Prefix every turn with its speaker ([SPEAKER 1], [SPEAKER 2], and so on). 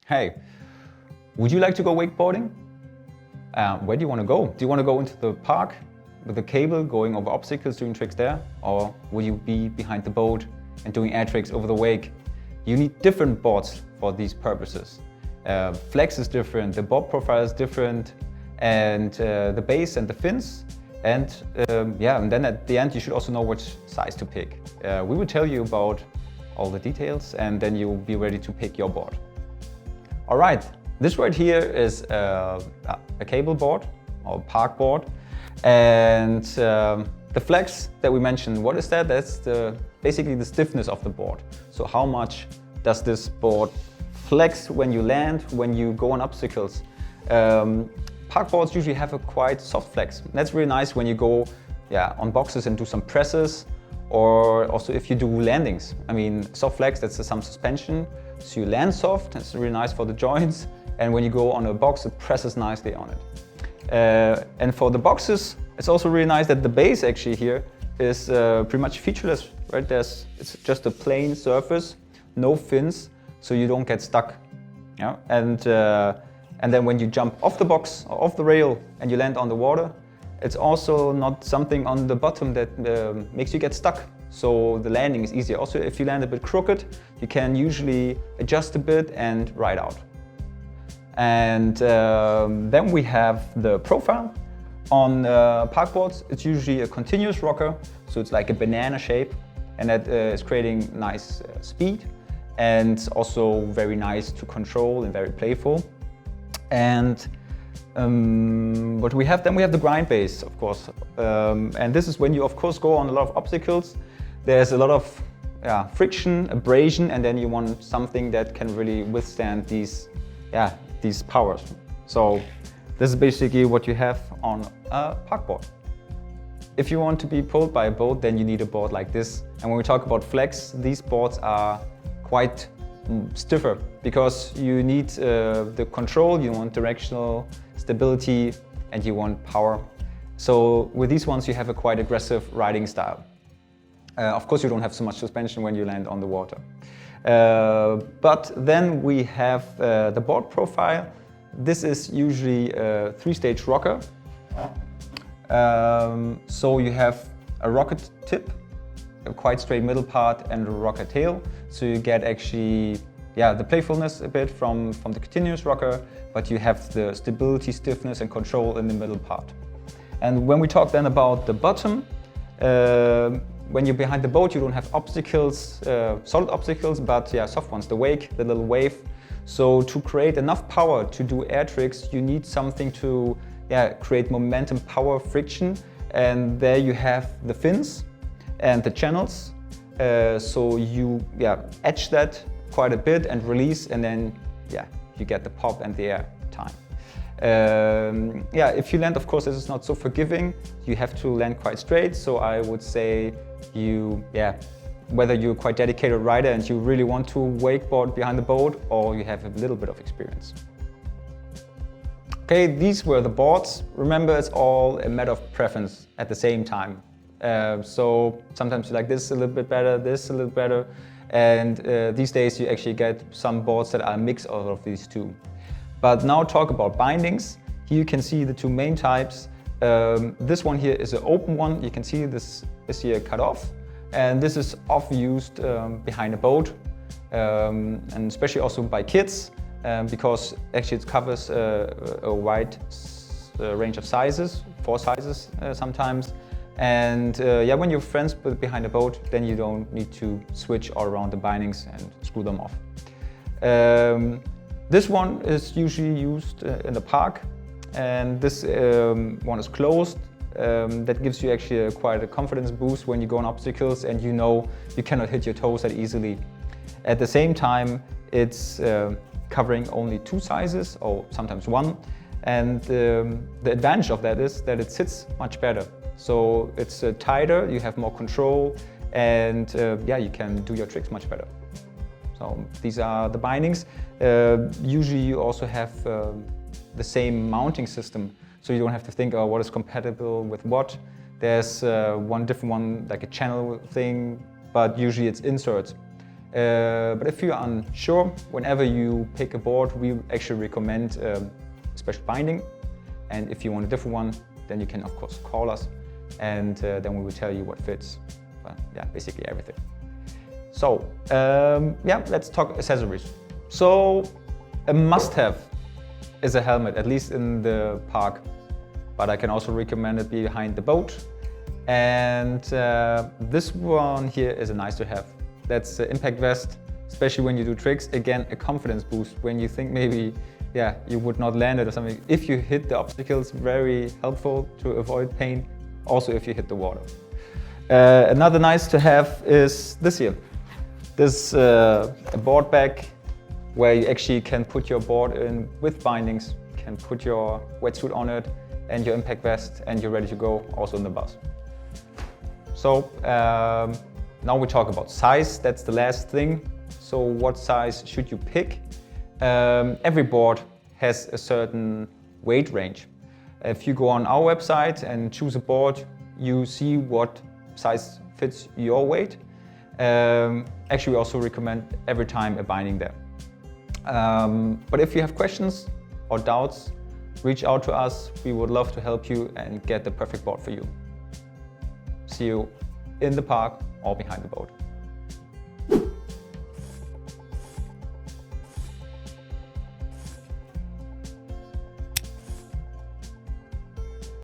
[SPEAKER 1] Hey, would you like to go wakeboarding? Where do you want to go? Do you want to go into the park with a cable, going over obstacles, doing tricks there? Or will you be behind the boat and doing air tricks over the wake? You need different boards for these purposes. Flex is different, the board profile is different, and the base and the fins. And and then at the end you should also know which size to pick. We will tell you about all the details, and then you'll be ready to pick your board. All right, this right here is a cable board or park board, and the flex that we mentioned, what is that? That's basically the stiffness of the board. So how much does this board flex when you land, when you go on obstacles? Park boards usually have a quite soft flex. That's really nice when you go on boxes and do some presses, or also if you do landings. I mean, soft flex, that's some suspension, so you land soft, that's really nice for the joints, and when you go on a box, it presses nicely on it. And for the boxes, it's also really nice that the base actually here is pretty much featureless, right? It's just a plain surface, no fins, so you don't get stuck. Yeah? And then when you jump off the box or off the rail and you land on the water, it's also not something on the bottom that makes you get stuck. So the landing is easier. Also, if you land a bit crooked, you can usually adjust a bit and ride out. And then we have the profile. On park boards, it's usually a continuous rocker, so it's like a banana shape, and that is creating nice speed, and also very nice to control and very playful. And what we have, then we have the grind base, of course. And this is when you, of course, go on a lot of obstacles. There's a lot of friction, abrasion, and then you want something that can really withstand these powers. So this is basically what you have on a park board. If you want to be pulled by a boat, then you need a board like this. And when we talk about flex, these boards are quite stiffer because you need the control, you want directional stability, and you want power. So with these ones you have a quite aggressive riding style. Of course you don't have so much suspension when you land on the water. But then we have the board profile. This is usually a 3-stage rocker. So you have a rocket tip, a quite straight middle part, and a rocker tail. So you get actually the playfulness a bit from the continuous rocker, but you have the stability, stiffness and control in the middle part. And when we talk then about the bottom, when you're behind the boat you don't have obstacles, solid obstacles, but soft ones, the wake, the little wave. So to create enough power to do air tricks, you need something to create momentum, power, friction, and there you have the fins and the channels. So you edge that quite a bit and release, and then you get the pop and the air time. If you land, of course, this is not so forgiving. You have to land quite straight. So I would say whether you're quite dedicated rider and you really want to wakeboard behind the boat, or you have a little bit of experience. Okay, these were the boards. Remember, it's all a matter of preference at the same time. So sometimes you like this a little bit better, this a little better. And these days you actually get some boards that are a mix of these two. But now talk about bindings. Here you can see the two main types. This one here is an open one. You can see this is here cut off. And this is often used behind a boat, and especially also by kids, because actually it covers a wide range of sizes, 4 sizes sometimes. And when you're friends behind a boat, then you don't need to switch all around the bindings and screw them off. This one is usually used in the park, and this one is closed. That gives you actually quite a confidence boost when you go on obstacles and you know you cannot hit your toes that easily. At the same time, it's covering only 2 sizes or sometimes 1, and the advantage of that is that it sits much better. So it's tighter, you have more control, and you can do your tricks much better. So these are the bindings. Usually you also have the same mounting system, so you don't have to think, oh, what is compatible with what. There's one different one, like a channel thing, but usually it's inserts. But if you're unsure, whenever you pick a board, we actually recommend special binding. And if you want a different one, then you can of course call us, and then we will tell you what fits. But yeah, basically everything. So yeah, let's talk accessories. So a must-have is a helmet, at least in the park. But I can also recommend it behind the boat. And this one here is a nice to have. That's the impact vest, especially when you do tricks. Again, a confidence boost when you think maybe, yeah, you would not land it or something. If you hit the obstacles, very helpful to avoid pain. Also, if you hit the water. Another nice to have is this here. This a board bag where you actually can put your board in with bindings, can put your wetsuit on it and your impact vest, and you're ready to go also in the bus. So now we talk about size. That's the last thing. So what size should you pick? Every board has a certain weight range. If you go on our website and choose a board, you see what size fits your weight. Actually, we also recommend every time a binding there. But if you have questions or doubts, reach out to us. We would love to help you and get the perfect board for you. See you in the park or behind the boat.